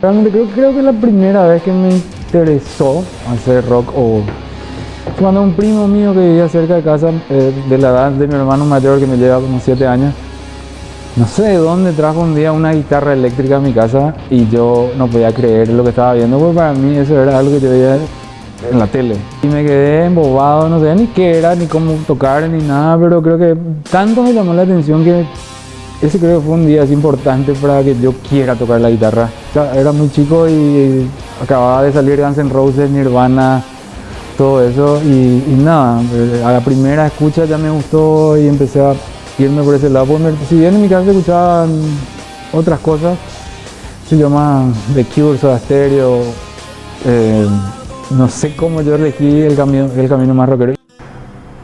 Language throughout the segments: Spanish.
Realmente creo que la primera vez que me interesó hacer rock o cuando un primo mío que vivía cerca de casa, de la edad de mi hermano mayor que me lleva como 7 años, no sé de dónde trajo un día una guitarra eléctrica a mi casa y yo no podía creer lo que estaba viendo, porque para mí eso era algo que yo veía en la tele. Y me quedé embobado, no sabía ni qué era, ni cómo tocar, ni nada, pero creo que tanto me llamó la atención que ese creo que fue un día así importante para que yo quiera tocar la guitarra. Era muy chico y acababa de salir Guns N' Roses, Nirvana, todo eso y nada, a la primera escucha ya me gustó y empecé a irme por ese lado. Porque si bien en mi casa se escuchaban otras cosas, se llama The Cure, Soda Stereo, no sé cómo yo elegí el camino más rockero.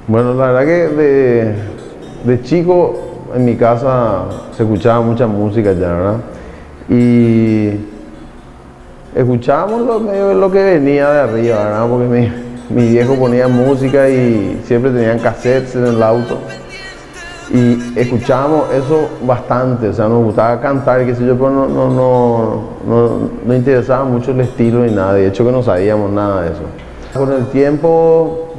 Bueno, la verdad que de chico en mi casa se escuchaba mucha música ya, ¿verdad? Y escuchábamos lo que venía de arriba, ¿verdad? Porque mi viejo ponía música y siempre tenían cassettes en el auto. Y escuchábamos eso bastante, o sea, nos gustaba cantar, qué sé yo, pero no interesaba mucho el estilo ni nada, de hecho que no sabíamos nada de eso. Con el tiempo,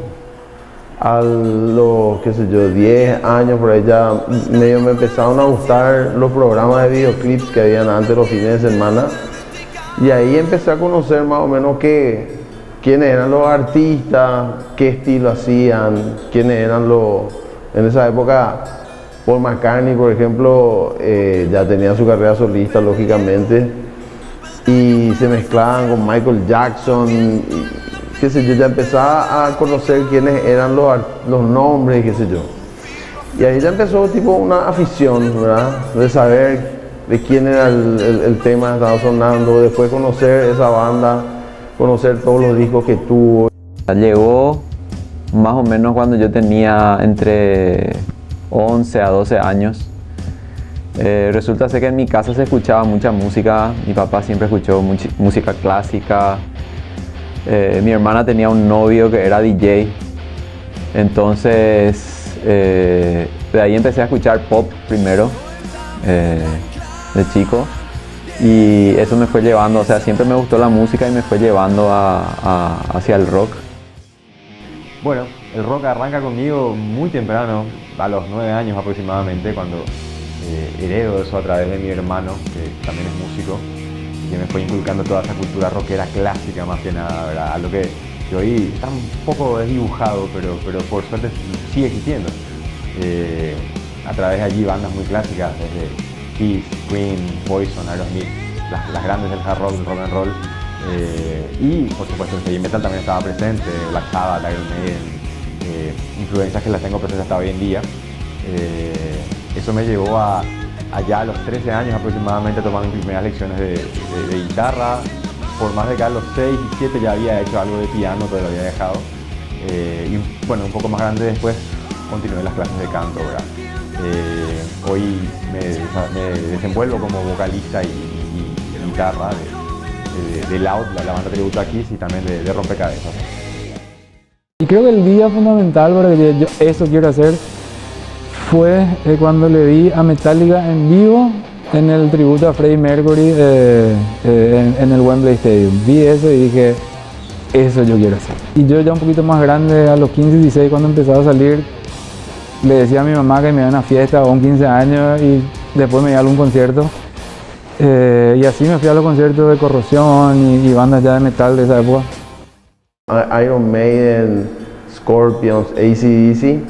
a los, qué sé yo, 10 años por ahí ya medio me empezaron a gustar los programas de videoclips que habían antes los fines de semana. Y ahí empecé a conocer más o menos quiénes eran los artistas, qué estilo hacían, quiénes eran en esa época. Paul McCartney, por ejemplo, ya tenía su carrera solista, lógicamente, y se mezclaban con Michael Jackson, y, qué sé yo, ya empezaba a conocer quiénes eran los nombres, qué sé yo. Y ahí ya empezó tipo una afición, ¿verdad? De saber de quién era el tema que estaba sonando, después conocer esa banda, conocer todos los discos que tuvo. Llegó más o menos cuando yo tenía entre 11 a 12 años. Resulta ser que en mi casa se escuchaba mucha música, mi papá siempre escuchó música clásica, mi hermana tenía un novio que era DJ, entonces de ahí empecé a escuchar pop primero, de chico, y eso me fue llevando, o sea, siempre me gustó la música y me fue llevando hacia el rock. Bueno, el rock arranca conmigo muy temprano, a los 9 años aproximadamente, cuando heredo eso a través de mi hermano, que también es músico, y que me fue inculcando toda esa cultura rockera clásica más que nada, ¿verdad? Algo que hoy está un poco desdibujado, pero por suerte sigue existiendo. A través de allí bandas muy clásicas, desde Kiss, Queen, Poison, Aerosmith, las grandes del hard rock, del rock and roll. Y por supuesto el heavy metal también estaba presente, Black Sabbath, Iron Maiden, influencias que las tengo presentes hasta hoy en día. Eso me llevó allá a los 13 años aproximadamente a tomar mis primeras lecciones de guitarra. Por más de que a los 6 y 7 ya había hecho algo de piano, pero lo había dejado. Y bueno, un poco más grande después continué las clases de canto, ¿verdad? Hoy me desenvuelvo como vocalista y guitarra de Loud, la banda tributo a Kiss, y también de Rompecabezas. Y creo que el día fundamental para que yo eso quiero hacer fue cuando le vi a Metallica en vivo en el tributo a Freddie Mercury en el Wembley Stadium. Vi eso y dije, eso yo quiero hacer. Y yo ya un poquito más grande, a los 15, 16, cuando empezaba a salir, le decía a mi mamá que me iba a una fiesta o un 15 años y después me iba a algún concierto. Y así me fui a los conciertos de Corrosión y bandas ya de metal de esa época. Iron Maiden, Scorpions, AC/DC.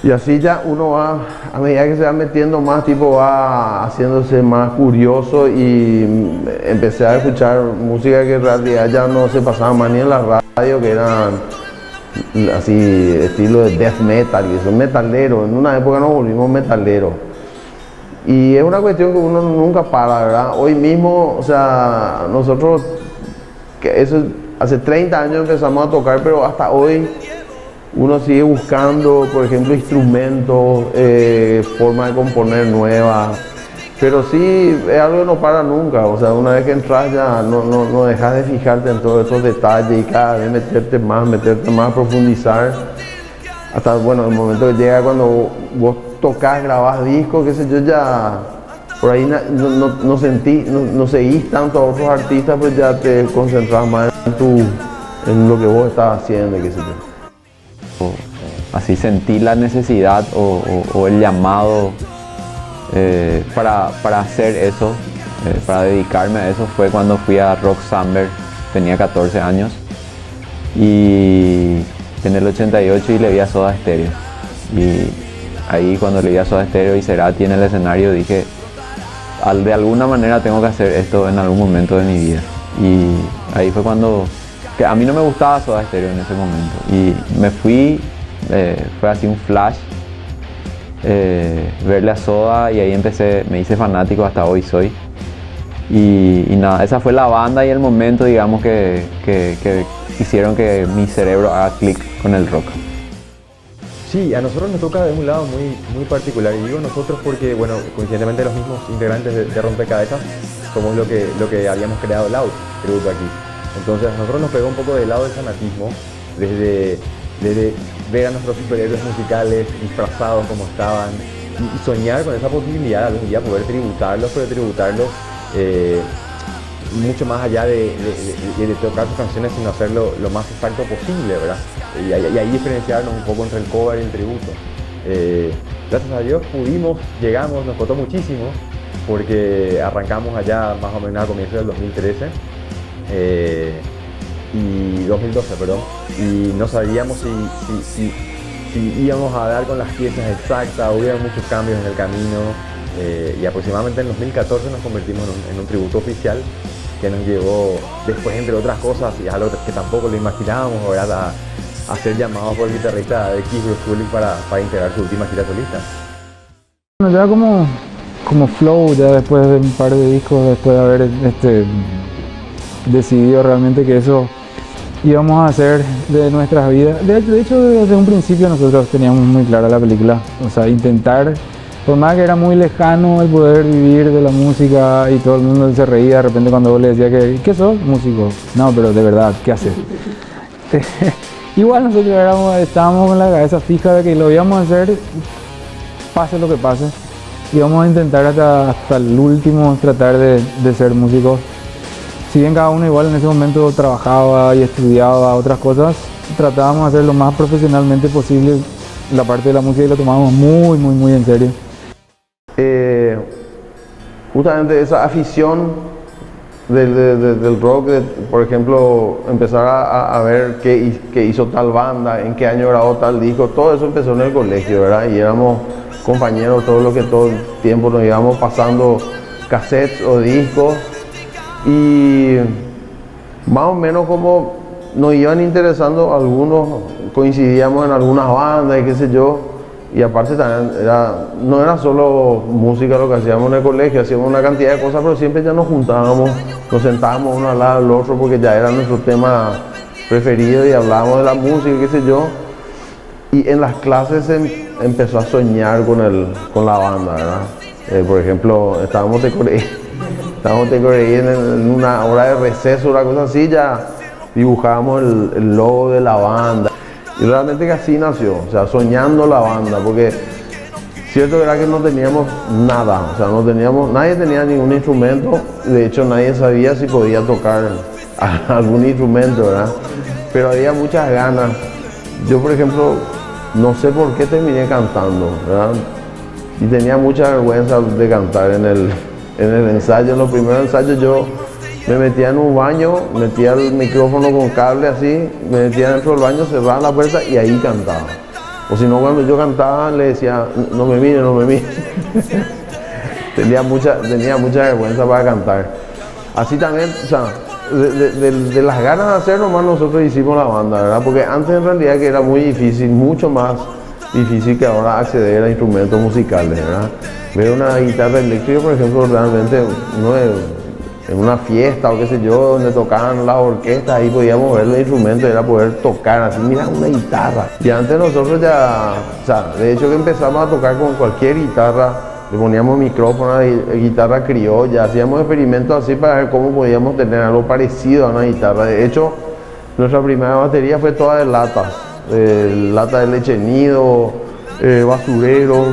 Y así ya uno va, a medida que se va metiendo más, tipo va haciéndose más curioso, y empecé a escuchar música que en realidad ya no se pasaba más ni en la radio, que eran así estilo de death metal, y son metaleros. En una época nos volvimos metaleros. Y es una cuestión que uno nunca para, ¿verdad? Hoy mismo, o sea, nosotros, que eso hace 30 años empezamos a tocar, pero hasta hoy uno sigue buscando, por ejemplo, instrumentos, formas de componer nuevas. Pero sí, es algo que no para nunca. O sea, una vez que entras ya no dejas de fijarte en todos esos detalles y cada vez meterte más, profundizar. Hasta, bueno, el momento que llega cuando vos tocas, grabás discos, qué sé yo, ya por ahí no seguís tanto a otros artistas, pues ya te concentras más en lo que vos estás haciendo, qué sé yo. Así sentí la necesidad o el llamado para hacer eso, para dedicarme a eso, fue cuando fui a Rock Summer, tenía 14 años, y en el 88 y le vi a Soda Stereo. Y ahí cuando le vi a Soda Stereo y Cerati en el escenario dije, de alguna manera tengo que hacer esto en algún momento de mi vida. Y ahí fue cuando, que a mí no me gustaba Soda Stereo en ese momento, y me fui, fue así un flash, verle a Soda, y ahí me hice fanático, hasta hoy soy. Y nada, esa fue la banda y el momento, digamos, que hicieron que mi cerebro haga clic con el rock. Sí, a nosotros nos toca de un lado muy particular, y digo nosotros porque, bueno, coincidentemente los mismos integrantes de Rompecabezas somos lo que habíamos creado Loud, tributo aquí. Entonces a nosotros nos pegó un poco del lado del fanatismo, desde ver a nuestros superhéroes musicales disfrazados como estaban, y soñar con esa posibilidad de algún día poder tributarlos, pero tributarlos mucho más allá de tocar sus canciones, sino hacerlo lo más exacto posible, ¿verdad? Y ahí diferenciarnos un poco entre el cover y el tributo. Gracias a Dios llegamos, nos costó muchísimo, porque arrancamos allá más o menos a comienzos del 2013 y 2012, perdón, y no sabíamos si íbamos a dar con las piezas exactas, hubieron muchos cambios en el camino, y aproximadamente en 2014 nos convertimos en un tributo oficial que nos llevó después, entre otras cosas, y algo que tampoco lo imaginábamos, ¿verdad?, a ser llamados por el guitarrista de Kiss, Bruce Kulick, para integrar su última gira solista. Bueno, ya como flow, ya después de un par de discos, después de haber decidido realmente que eso íbamos a hacer de nuestras vidas. De hecho, desde un principio nosotros teníamos muy clara la película, o sea, intentar, por más que era muy lejano el poder vivir de la música, y todo el mundo se reía de repente cuando vos le decías ¿qué sos? Músico. No, pero de verdad, ¿qué haces? Igual nosotros estábamos con la cabeza fija de que lo íbamos a hacer, pase lo que pase, y vamos a intentar hasta el último tratar de ser músicos. Si bien cada uno igual en ese momento trabajaba y estudiaba otras cosas, tratábamos de hacer lo más profesionalmente posible la parte de la música, y lo tomábamos muy en serio. Justamente esa afición del rock, por ejemplo, empezar a ver qué hizo tal banda, en qué año grabó tal disco, todo eso empezó en el colegio, ¿verdad? Y éramos compañeros, todo el tiempo nos íbamos pasando cassettes o discos, y más o menos como nos iban interesando algunos, coincidíamos en algunas bandas y qué sé yo. Y aparte también no era solo música lo que hacíamos en el colegio, hacíamos una cantidad de cosas, pero siempre ya nos juntábamos, nos sentábamos uno al lado del otro, porque ya era nuestro tema preferido y hablábamos de la música, qué sé yo. Y en las clases empezó a soñar con la banda, ¿verdad? Por ejemplo, estábamos de Corea en una hora de receso, una cosa así, ya dibujábamos el logo de la banda. Y realmente que así nació, o sea, soñando la banda, porque cierto era que no teníamos nada, o sea, nadie tenía ningún instrumento, de hecho nadie sabía si podía tocar algún instrumento, ¿verdad? Pero había muchas ganas. Yo, por ejemplo, no sé por qué terminé cantando, ¿verdad? Y tenía mucha vergüenza de cantar en el ensayo. En los primeros ensayos yo me metía en un baño, metía el micrófono con cable así, me metía dentro del baño, cerraba la puerta y ahí cantaba. O si no, cuando yo cantaba le decía, no me mire. tenía mucha vergüenza para cantar. Así también, o sea, de las ganas de hacer nomás nosotros hicimos la banda, ¿verdad? Porque antes en realidad que era muy difícil, mucho más difícil que ahora acceder a instrumentos musicales, ¿verdad? Ver una guitarra eléctrica, por ejemplo, realmente no es... En una fiesta o qué sé yo, donde tocaban las orquestas, ahí podíamos ver los instrumentos, era poder tocar así, mira, una guitarra. Y antes nosotros ya, o sea, de hecho que empezamos a tocar con cualquier guitarra, le poníamos micrófono, guitarra criolla, hacíamos experimentos así para ver cómo podíamos tener algo parecido a una guitarra. De hecho, nuestra primera batería fue toda de latas, lata de leche nido, basurero.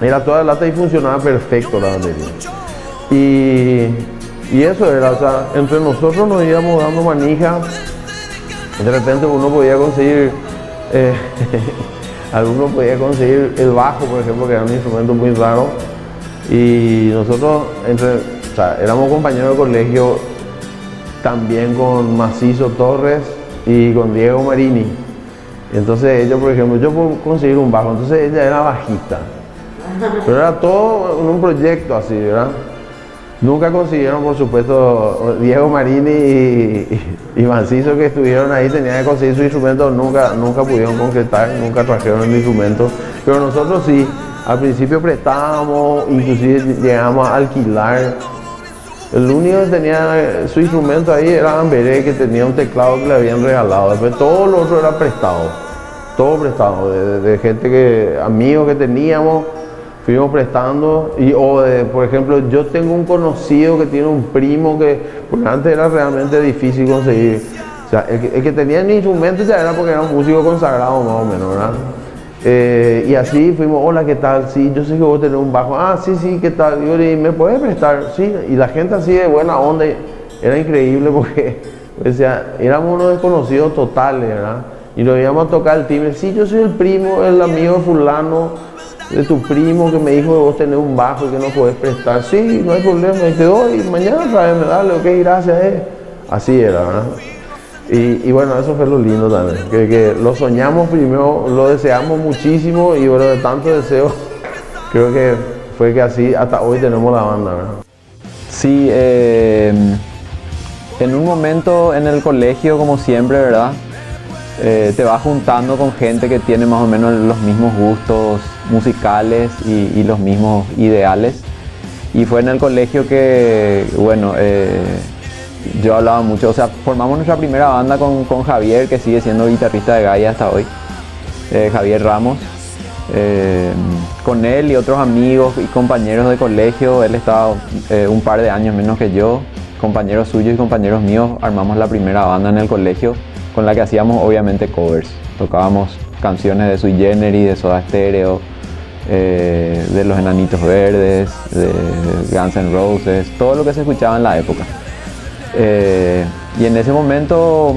Era toda lata y funcionaba perfecto la batería. Y eso era, o sea, entre nosotros nos íbamos dando manija. De repente uno podía conseguir, alguno podía conseguir el bajo, por ejemplo, que era un instrumento muy raro. Y nosotros, o sea, éramos compañeros de colegio también con Macizo Torres y con Diego Marini. Entonces ellos, por ejemplo, yo puedo conseguir un bajo, entonces ella era bajista. Pero era todo en un proyecto así, ¿verdad? Nunca consiguieron, por supuesto, Diego Marini y Macizo, que estuvieron ahí, tenían que conseguir su instrumento, nunca pudieron concretar, nunca trajeron el instrumento. Pero nosotros sí, al principio prestábamos, inclusive llegamos a alquilar. El único que tenía su instrumento ahí era Amberé, que tenía un teclado que le habían regalado. Después todo lo otro era prestado, todo prestado, de gente que, amigos que teníamos, fuimos prestando. Por ejemplo, yo tengo un conocido que tiene un primo que, porque antes era realmente difícil conseguir. O sea, el que tenía el instrumento ya era porque era un músico consagrado más o menos, ¿verdad? Y así fuimos, hola, ¿qué tal? Sí, yo sé que vos tenés un bajo. Ah, sí, ¿qué tal? Yo le dije, ¿me puedes prestar? Sí, y la gente así de buena onda, era increíble porque, o sea, éramos unos desconocidos totales, ¿verdad? Y nos íbamos a tocar el timbre. Sí, yo soy el primo, el amigo de fulano, de tu primo, que me dijo que vos tenés un bajo y que no podés prestar. Sí, no hay problema, y te doy, mañana tráeme, dale, ok, gracias, Así era, ¿verdad? Y bueno, eso fue lo lindo también, que lo soñamos primero, lo deseamos muchísimo y bueno, de tanto deseo, creo que fue que así hasta hoy tenemos la banda, ¿verdad? Sí, en un momento en el colegio, como siempre, ¿verdad? Te vas juntando con gente que tiene más o menos los mismos gustos musicales y los mismos ideales. Y fue en el colegio que, bueno, yo hablaba mucho, o sea, formamos nuestra primera banda con Javier, que sigue siendo guitarrista de Gaia hasta hoy, Javier Ramos. Con él y otros amigos y compañeros de colegio, él estaba un par de años menos que yo, compañeros suyos y compañeros míos, armamos la primera banda en el colegio, con la que hacíamos obviamente covers. Tocábamos canciones de Sui Generis, de Soda Stereo, de Los Enanitos Verdes, de Guns N' Roses, todo lo que se escuchaba en la época. Y en ese momento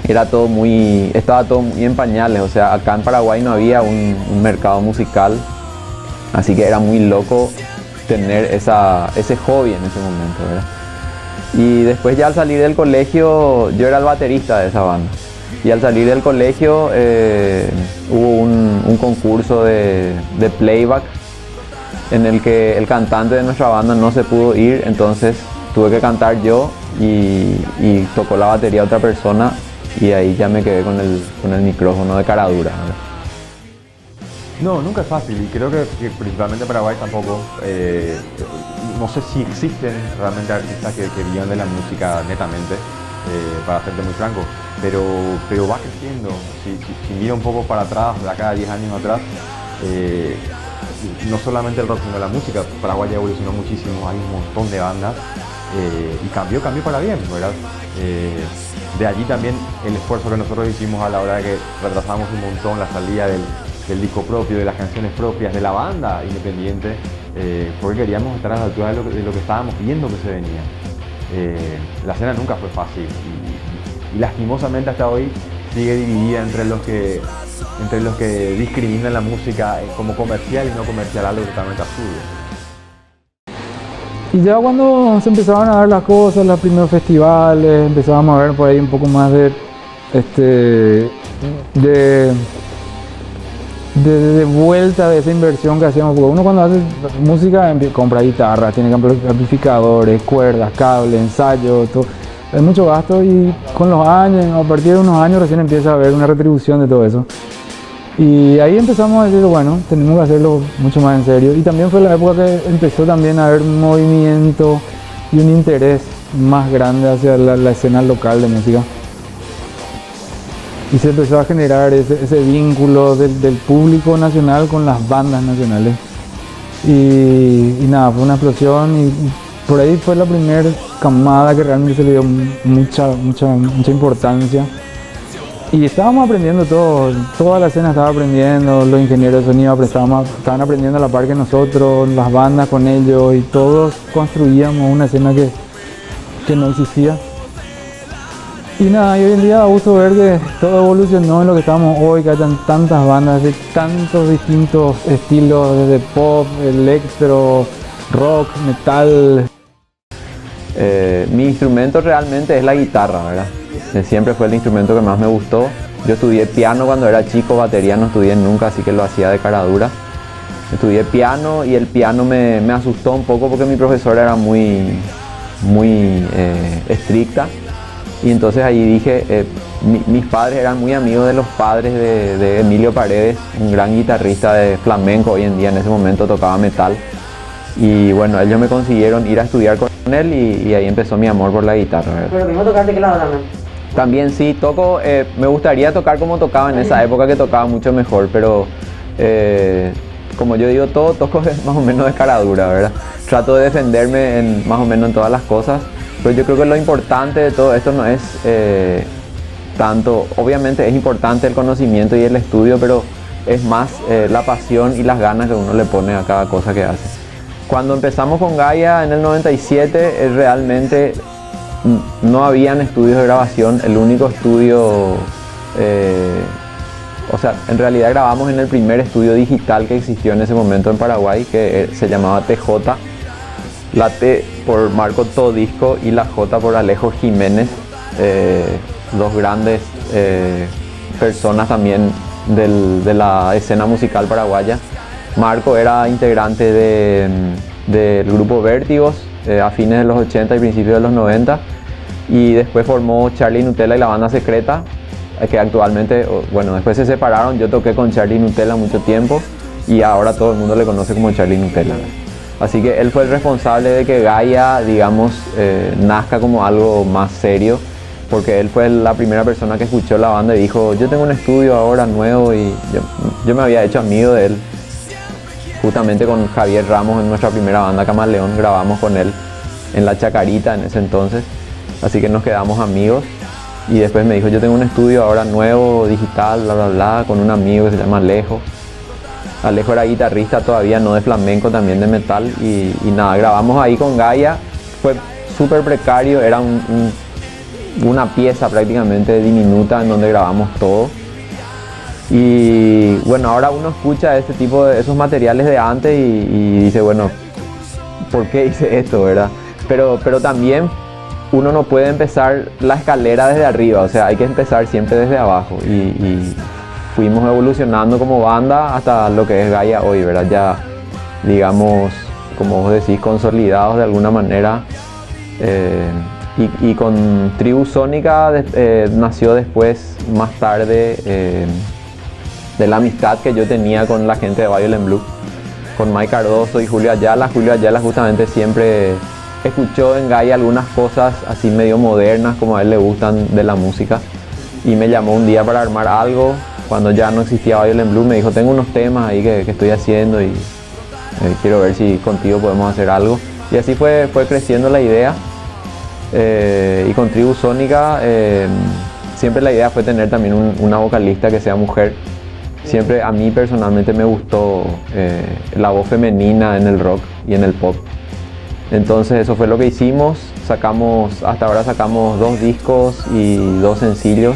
estaba todo muy en pañales, o sea, acá en Paraguay no había un mercado musical, así que era muy loco tener ese hobby en ese momento, ¿verdad? Y después, ya al salir del colegio, yo era el baterista de esa banda, y al salir del colegio hubo un concurso de playback en el que el cantante de nuestra banda no se pudo ir, entonces tuve que cantar yo y tocó la batería otra persona, y ahí ya me quedé con el micrófono de cara dura, ¿verdad? No, nunca es fácil, y creo que principalmente Paraguay tampoco. No sé si existen realmente artistas que vivan de la música netamente, para serte muy franco, pero va creciendo. Si mira un poco para atrás, de acá a 10 años atrás, no solamente el rock, sino la música, Paraguay ya evolucionó muchísimo, hay un montón de bandas, y cambió para bien, ¿verdad? De allí también el esfuerzo que nosotros hicimos a la hora de que retrasamos un montón la salida del disco propio, de las canciones propias, de la banda independiente, porque queríamos estar a la altura de lo que estábamos viendo que se venía. La escena nunca fue fácil y lastimosamente hasta hoy sigue dividida entre los que discriminan la música como comercial y no comercial, algo totalmente absurdo. Y ya cuando se empezaban a dar las cosas, los primeros festivales, empezábamos a ver por ahí un poco más de vuelta de esa inversión que hacíamos, porque uno cuando hace música compra guitarras, tiene amplificadores, cuerdas, cables, ensayos, todo. Hay mucho gasto, y con los años, a partir de unos años recién empieza a haber una retribución de todo eso. Y ahí empezamos a decir, bueno, tenemos que hacerlo mucho más en serio. Y también fue la época que empezó también a haber un movimiento y un interés más grande hacia la escena local de música. Y se empezó a generar ese vínculo del público nacional con las bandas nacionales. Y nada, fue una explosión, y por ahí fue la primera camada que realmente se le dio mucha importancia. Y estábamos aprendiendo todo, toda la escena estaba aprendiendo, los ingenieros de sonido estaban aprendiendo a la par que nosotros, las bandas con ellos, y todos construíamos una escena que no existía. Y nada, y hoy en día da gusto ver que todo evolucionó en lo que estamos hoy, que hayan tantas bandas de tantos distintos estilos, desde pop, electro, rock, metal. Mi instrumento realmente es la guitarra, ¿verdad? Siempre fue el instrumento que más me gustó. Yo estudié piano cuando era chico, batería no estudié nunca, así que lo hacía de cara dura. Estudié piano y el piano me asustó un poco porque mi profesora era muy estricta. Y entonces ahí dije, mis padres eran muy amigos de los padres de Emilio Paredes, un gran guitarrista de flamenco hoy en día, en ese momento tocaba metal. Y bueno, ellos me consiguieron ir a estudiar con él y ahí empezó mi amor por la guitarra, ¿verdad? Pero mismo tocar teclado también. También sí, toco, me gustaría tocar como tocaba en esa época, que tocaba mucho mejor, pero como yo digo, todo toco más o menos de cara dura, ¿verdad? Trato de defenderme más o menos en todas las cosas, pero yo creo que lo importante de todo esto no es tanto, obviamente es importante el conocimiento y el estudio, pero es más la pasión y las ganas que uno le pone a cada cosa que hace. Cuando empezamos con Gaia en el 97, realmente no habían estudios de grabación. El único estudio, o sea, en realidad grabamos en el primer estudio digital que existió en ese momento en Paraguay, que se llamaba TJ. La T por Marco Todisco y la J por Alejo Jiménez, dos grandes personas también de la escena musical paraguaya. Marco era integrante del grupo Vértigos a fines de los 80 y principios de los 90, y después formó Charlie Nutella y la Banda Secreta, que actualmente, bueno, después se separaron. Yo toqué con Charlie Nutella mucho tiempo y ahora todo el mundo le conoce como Charlie Nutella. Así que él fue el responsable de que Gaia, digamos, nazca como algo más serio, porque él fue la primera persona que escuchó la banda y dijo, yo tengo un estudio ahora nuevo, y yo me había hecho amigo de él. Justamente con Javier Ramos en nuestra primera banda Camaleón, grabamos con él en La Chacarita en ese entonces, así que nos quedamos amigos. Y después me dijo, yo tengo un estudio ahora nuevo, digital, bla bla bla, con un amigo que se llama Alejo. Alejo era guitarrista todavía, no de flamenco, también de metal, y nada, grabamos ahí con Gaia. Fue súper precario, era una pieza prácticamente diminuta en donde grabamos todo. Y bueno, ahora uno escucha este tipo de esos materiales de antes y dice, bueno, ¿por qué hice esto, verdad? Pero también uno no puede empezar la escalera desde arriba, o sea, hay que empezar siempre desde abajo, y fuimos evolucionando como banda hasta lo que es Gaia hoy, ¿verdad? Ya, digamos, como vos decís, consolidados de alguna manera. Y con Tribu Sónica nació después, más tarde, de la amistad que yo tenía con la gente de Violent Blue, con Mike Cardoso y Julio Ayala. Julio Ayala justamente siempre escuchó en Gaia algunas cosas así medio modernas, como a él le gustan de la música, y me llamó un día para armar algo. Cuando ya no existía Violent Blue, me dijo, tengo unos temas ahí que estoy haciendo y quiero ver si contigo podemos hacer algo. Y así fue creciendo la idea. Y con Tribu Sónica siempre la idea fue tener también una vocalista que sea mujer. Siempre a mí personalmente me gustó la voz femenina en el rock y en el pop. Entonces eso fue lo que hicimos. Hasta ahora sacamos 2 discos y 2 sencillos.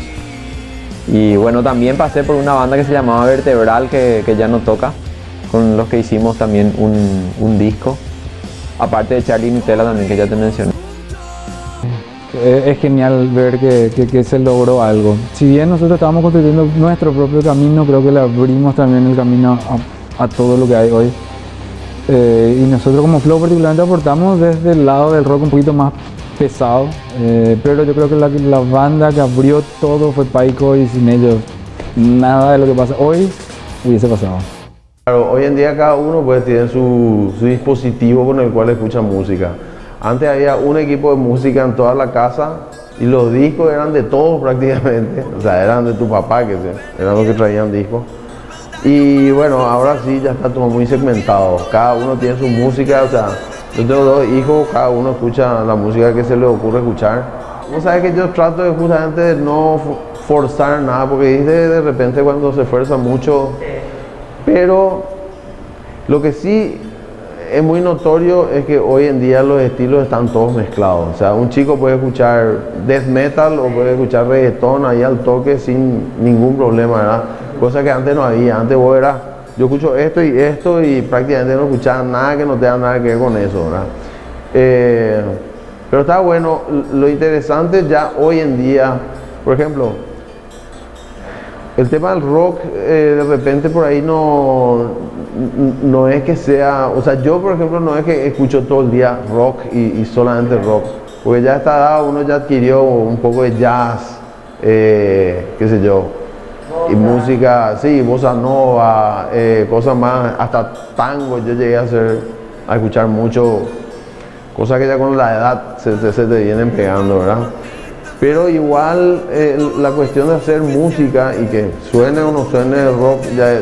Y bueno, también pasé por una banda que se llamaba Vertebral, que ya no toca, con los que hicimos también un disco. Aparte de Charlie Nutella también, que ya te mencioné. Es genial ver que se logró algo. Si bien nosotros estábamos construyendo nuestro propio camino, creo que le abrimos también el camino a todo lo que hay hoy. Y nosotros como Flow particularmente aportamos desde el lado del rock un poquito más pesado, pero yo creo que la banda que abrió todo fue Paico, y sin ellos nada de lo que pasa hoy hubiese pasado. Claro, hoy en día cada uno pues tiene su dispositivo con el cual escucha música. Antes había un equipo de música en toda la casa y los discos eran de todos prácticamente, o sea, eran de tu papá, que eran los que traían discos. Y bueno, ahora sí ya está todo muy segmentado, cada uno tiene su música, o sea, yo tengo 2 hijos, cada uno escucha la música que se le ocurre escuchar. vos sabés que yo trato de justamente de no forzar nada, porque de repente cuando se esfuerza mucho, pero lo que sí es muy notorio es que hoy en día los estilos están todos mezclados. O sea, un chico puede escuchar death metal o puede escuchar reggaetón ahí al toque sin ningún problema, ¿verdad? Cosa que antes no había. Antes vos eras, yo escucho esto y prácticamente no escuchaba nada que no tenga nada que ver con eso, ¿verdad? Pero está bueno. Lo interesante ya hoy en día, por ejemplo, el tema del rock, de repente por ahí no es que sea, o sea, yo por ejemplo no es que escucho todo el día rock y solamente rock, porque ya a esta edad uno ya adquirió un poco de jazz, qué sé yo, y música, sí, bossa nova, cosas más, hasta tango yo llegué a escuchar mucho, cosas que ya con la edad se te vienen pegando, ¿verdad? Pero igual la cuestión de hacer música y que suene o no suene el rock, ya,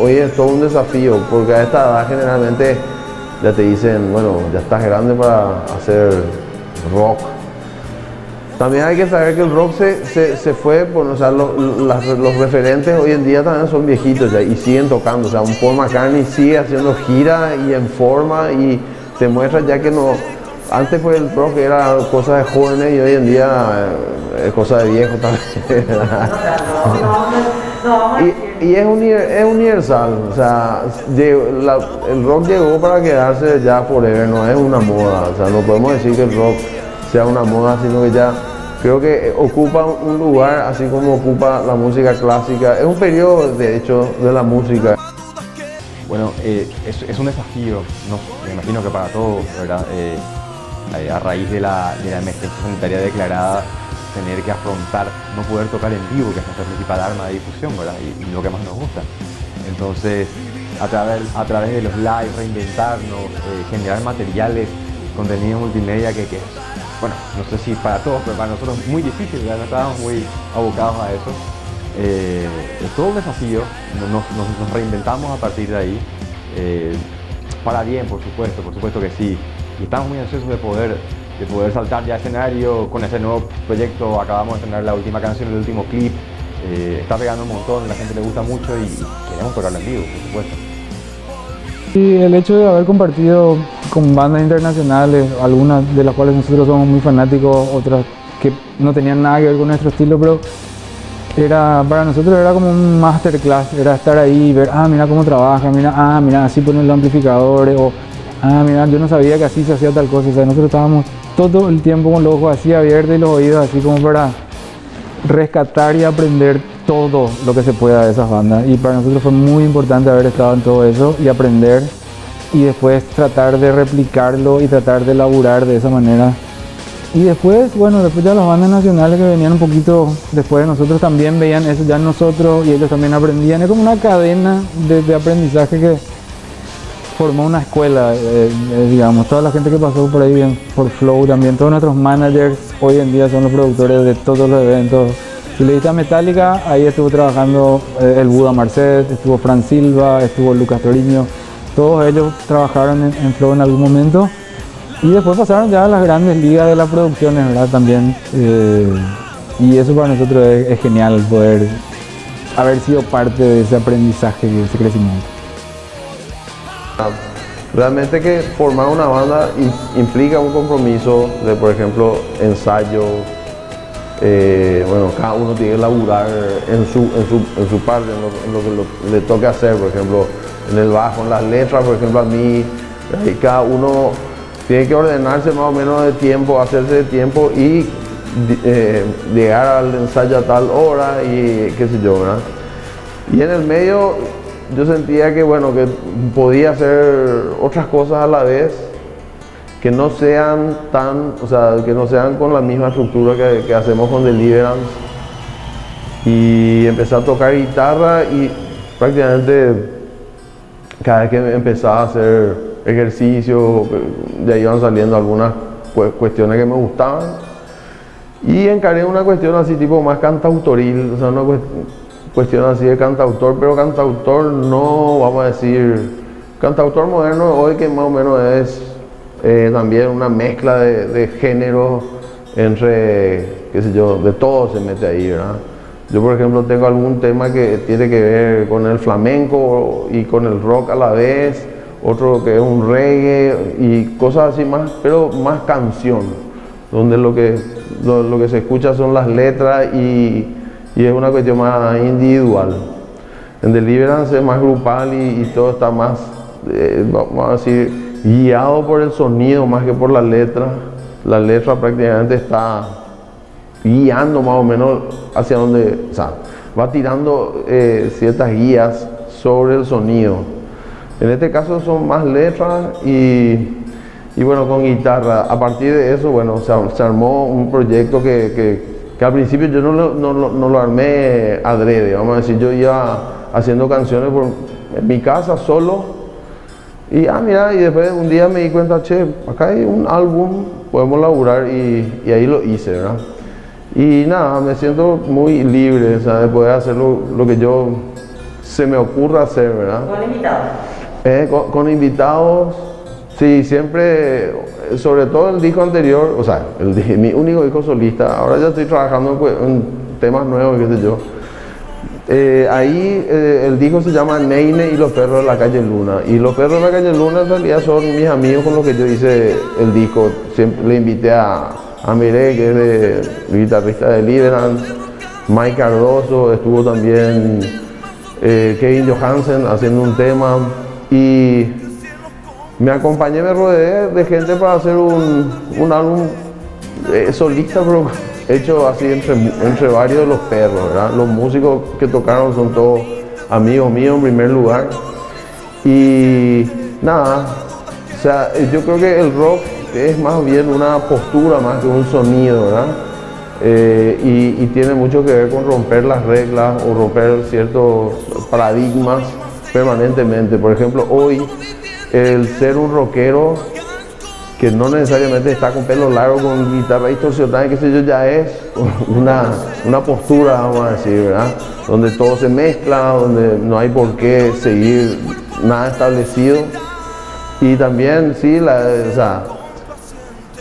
hoy es todo un desafío, porque a esta edad generalmente ya te dicen, bueno, ya estás grande para hacer rock. También hay que saber que el rock se fue, bueno, o sea, los referentes hoy en día también son viejitos ya, y siguen tocando, o sea, un Paul McCartney sigue haciendo gira y en forma y te muestra ya que no. Antes pues el rock era cosa de jóvenes y hoy en día es cosa de viejos también. Y es universal, o sea, el rock llegó para quedarse ya forever, no es una moda, o sea, no podemos decir que el rock sea una moda, sino que ya creo que ocupa un lugar así como ocupa la música clásica, es un periodo de hecho de la música. Bueno, es un desafío, no, me imagino que para todos, ¿verdad? A raíz de la emergencia sanitaria declarada, tener que afrontar no poder tocar en vivo, que es nuestra principal arma de difusión, ¿verdad? Y lo que más nos gusta. Entonces, a través de los live, reinventarnos, generar materiales, contenido multimedia que bueno, no sé si para todos, pero para nosotros es muy difícil, ¿verdad? No estábamos muy abocados a eso. Es todo un desafío, nos reinventamos a partir de ahí, para bien, por supuesto que sí. Y estamos muy ansiosos de poder saltar ya escenario con ese nuevo proyecto. Acabamos de tener la última canción, el último clip, está pegando un montón, a la gente le gusta mucho y queremos tocarlo en vivo, por supuesto. Y el hecho de haber compartido con bandas internacionales, algunas de las cuales nosotros somos muy fanáticos, otras que no tenían nada que ver con nuestro estilo, pero para nosotros era como un masterclass, era estar ahí y ver, mira cómo trabaja, mira, así ponen los amplificadores, o mira, yo no sabía que así se hacía tal cosa. O sea, nosotros estábamos todo el tiempo con los ojos así abiertos y los oídos así como para rescatar y aprender todo lo que se pueda de esas bandas. Y para nosotros fue muy importante haber estado en todo eso y aprender y después tratar de replicarlo y tratar de laburar de esa manera. Y después ya las bandas nacionales que venían un poquito después de nosotros también veían eso ya nosotros y ellos también aprendían. Es como una cadena de aprendizaje que formó una escuela, digamos. Toda la gente que pasó por ahí bien, por Flow también, todos nuestros managers hoy en día son los productores de todos los eventos. Si le diste a Metallica, ahí estuvo trabajando el Buda Marcet, estuvo Fran Silva, estuvo Lucas Toriño. Todos ellos trabajaron en Flow en algún momento. Y después pasaron ya a las grandes ligas de las producciones, ¿verdad? También. Y eso para nosotros es genial, poder haber sido parte de ese aprendizaje y ese crecimiento. Realmente que formar una banda implica un compromiso de, por ejemplo, ensayo. Cada uno tiene que laburar en su parte, en lo que le toque hacer, por ejemplo, en el bajo, en las letras, por ejemplo, a mí, y cada uno tiene que ordenarse más o menos de tiempo, hacerse de tiempo y llegar al ensayo a tal hora y qué sé yo, ¿verdad? Y en el medio yo sentía que que podía hacer otras cosas a la vez que no sean que no sean con la misma estructura que hacemos con Deliverance. Y empecé a tocar guitarra y prácticamente cada vez que empezaba a hacer ejercicio ya iban saliendo algunas cuestiones que me gustaban y encaré una cuestión así tipo más cantautoril, o sea, una cuestión así de cantautor, pero cantautor no, vamos a decir, cantautor moderno hoy que más o menos es también una mezcla de géneros entre, qué sé yo, de todo se mete ahí, ¿verdad? Yo, por ejemplo, tengo algún tema que tiene que ver con el flamenco y con el rock a la vez, otro que es un reggae y cosas así más, pero más canción, donde lo que se escucha son las letras y es una cuestión más individual. En Deliverance es más grupal y todo está más, vamos a decir, guiado por el sonido más que por la letra. La letra prácticamente está guiando más o menos hacia donde, o sea, va tirando ciertas guías sobre el sonido. En este caso son más letras y bueno, con guitarra. A partir de eso, bueno, se armó un proyecto que al principio yo no lo armé adrede, vamos a decir, yo iba haciendo canciones en mi casa solo y mira, y después un día me di cuenta, che, acá hay un álbum, podemos laburar y ahí lo hice, ¿verdad? Y nada, me siento muy libre, o sea, de poder hacer lo que yo se me ocurra hacer, ¿verdad? ¿Con invitados? Con invitados, sí, siempre, sobre todo el disco anterior, o sea, mi único disco solista, ahora ya estoy trabajando en temas nuevos, qué sé yo. Ahí el disco se llama Neine y los perros de la calle Luna, y los perros de la calle Luna en realidad son mis amigos con los que yo hice el disco. Siempre le invité a Miré, que es el guitarrista de Deliverance, Mike Cardoso, estuvo también Kevin Johansen haciendo un tema y me acompañé, me rodeé de gente para hacer un álbum solista, pero hecho así entre varios de los perros, ¿verdad? Los músicos que tocaron son todos amigos míos en primer lugar y nada, o sea, yo creo que el rock es más bien una postura más que un sonido, ¿verdad? Y tiene mucho que ver con romper las reglas o romper ciertos paradigmas permanentemente. Por ejemplo, hoy el ser un rockero que no necesariamente está con pelo largo, con guitarra distorsionada, qué sé yo, ya es una postura, vamos a decir, ¿verdad? Donde todo se mezcla, donde no hay por qué seguir nada establecido. Y también, sí, la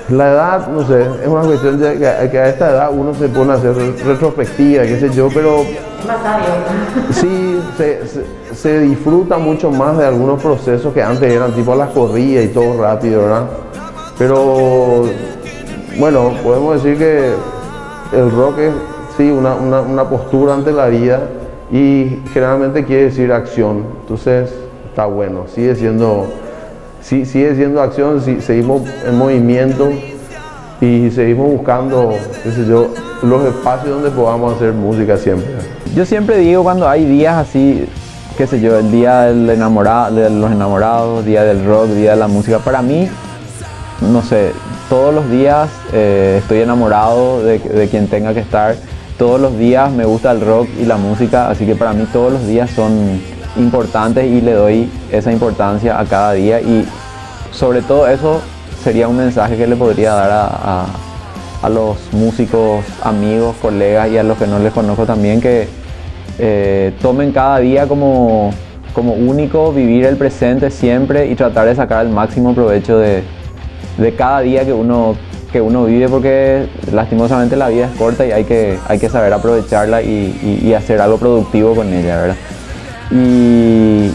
edad, no sé, es una cuestión de que a esta edad uno se pone a hacer retrospectiva, qué sé yo, pero Más sabio. sí, se disfruta mucho más de algunos procesos que antes eran tipo las corridas y todo rápido, ¿verdad? Pero bueno, podemos decir que el rock es sí una postura ante la vida y generalmente quiere decir acción, entonces está bueno, sigue siendo acción, seguimos en movimiento y seguimos buscando, qué sé yo, los espacios donde podamos hacer música siempre. Yo siempre digo cuando hay días así, qué sé yo, el día de los enamorados, día del rock, día de la música, para mí, no sé, todos los días estoy enamorado de quien tenga que estar, todos los días me gusta el rock y la música, así que para mí todos los días son importantes y le doy esa importancia a cada día y sobre todo eso sería un mensaje que le podría dar a los músicos, amigos, colegas y a los que no les conozco también, que tomen cada día como único, vivir el presente siempre y tratar de sacar el máximo provecho de cada día que uno vive, porque lastimosamente la vida es corta y hay que saber aprovecharla y hacer algo productivo con ella, ¿verdad? Y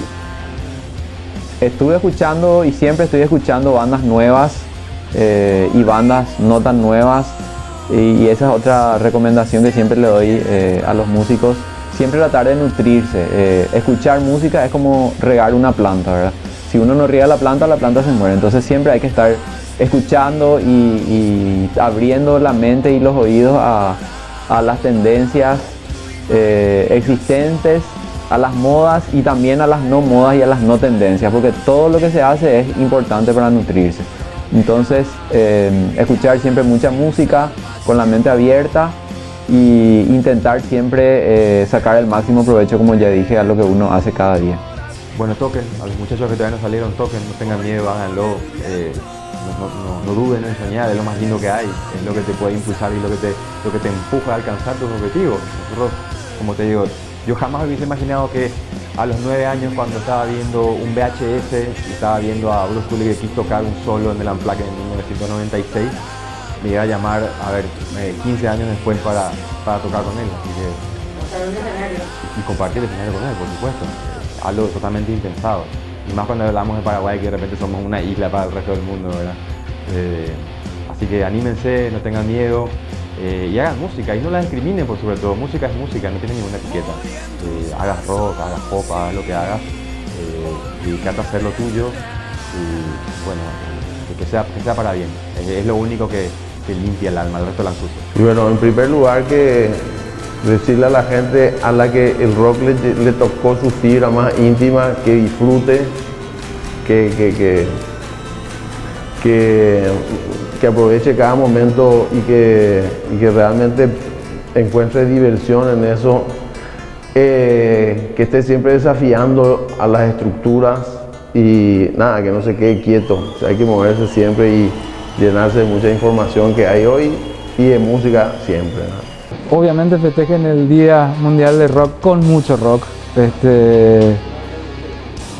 estuve escuchando y siempre estoy escuchando bandas nuevas y bandas no tan nuevas y esa es otra recomendación que siempre le doy a los músicos, siempre tratar de nutrirse. Escuchar música es como regar una planta, ¿verdad? Si uno no riega la planta se muere, entonces siempre hay que estar escuchando y abriendo la mente y los oídos a las tendencias existentes, a las modas y también a las no modas y a las no tendencias, porque todo lo que se hace es importante para nutrirse. Entonces, escuchar siempre mucha música con la mente abierta y intentar siempre sacar el máximo provecho, como ya dije, a lo que uno hace cada día. Bueno, toquen, a los muchachos que todavía no salieron, toquen, no tengan miedo, háganlo, no duden en soñar, es lo más lindo que hay, es lo que te puede impulsar y lo que te empuja a alcanzar tus objetivos. Nosotros, como te digo, yo jamás hubiese imaginado que a los 9 años, cuando estaba viendo un VHS y estaba viendo a Bruce Kulick quiso tocar un solo en el Unplugged en 1996, me iba a llamar, 15 años después para tocar con él. Así que, y compartir el escenario con él, por supuesto. Algo totalmente impensado. Y más cuando hablamos de Paraguay, que de repente somos una isla para el resto del mundo, ¿verdad? Así que anímense, no tengan miedo y hagan música y no la discriminen, por sobre todo. Música es música, no tiene ninguna etiqueta. Hagas rock, hagas pop, hagas lo que hagas, dedicate a hacer lo tuyo y bueno, que sea para bien. Es lo único que limpia el alma, el resto la ensucia. Y bueno, en primer lugar que decirle a la gente a la que el rock le tocó su fibra más íntima, que disfrute, que aproveche cada momento y que realmente encuentre diversión en eso, que esté siempre desafiando a las estructuras y nada, que no se quede quieto. O sea, hay que moverse siempre y llenarse de mucha información que hay hoy y de música siempre, ¿no? Obviamente festejen el Día Mundial del Rock con mucho rock.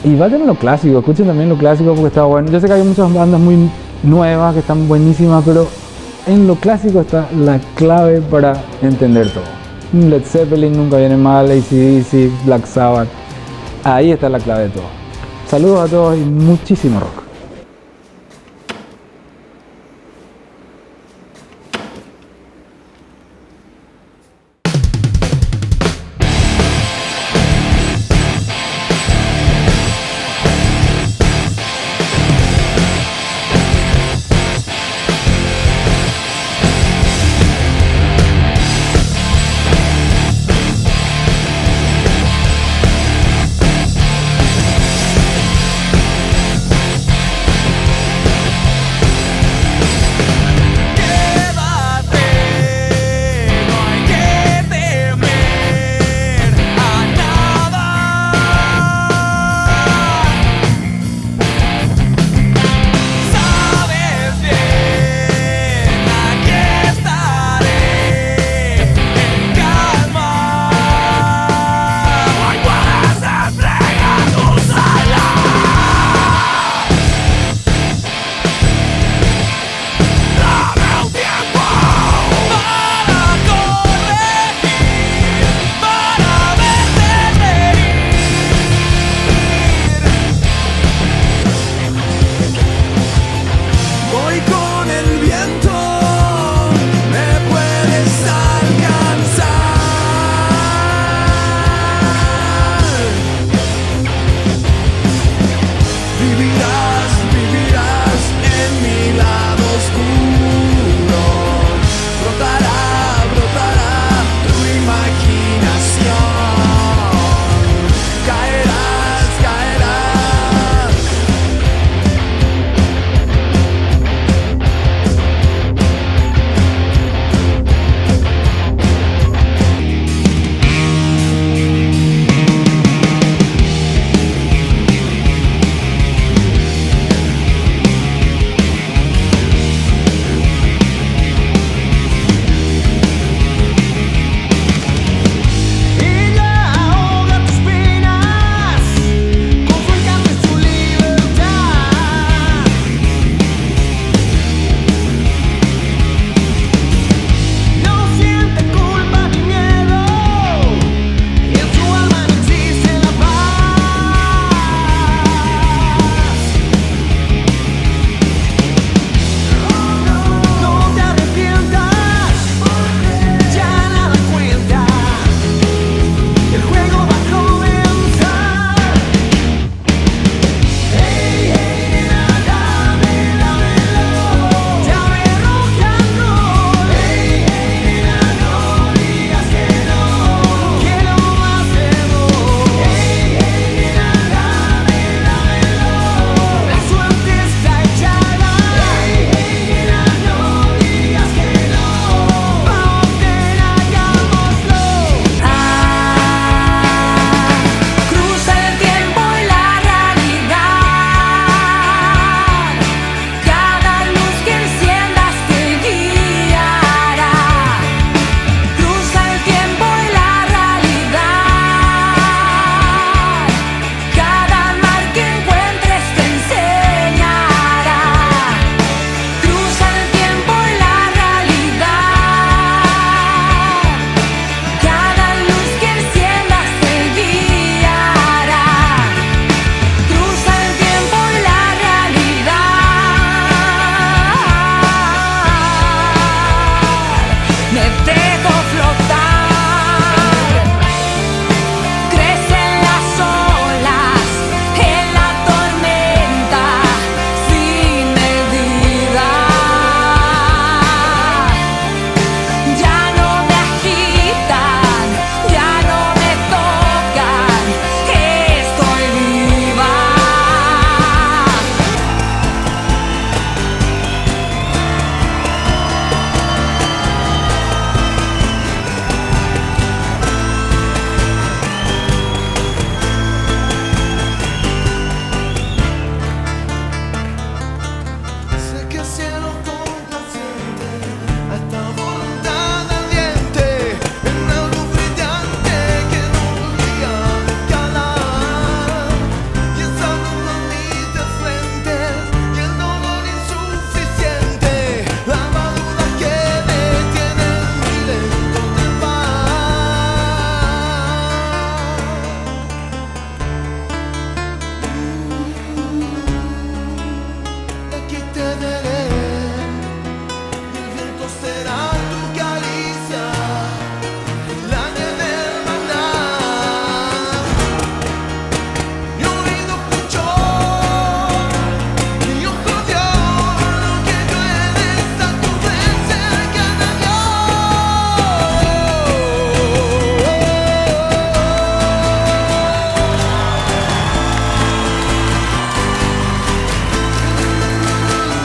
Y vayan a lo clásico, escuchen también lo clásico porque está bueno. Yo sé que hay muchas bandas muy nuevas que están buenísimas, pero en lo clásico está la clave para entender todo. Led Zeppelin nunca viene mal, AC/DC, Black Sabbath. Ahí está la clave de todo. Saludos a todos y muchísimo rock.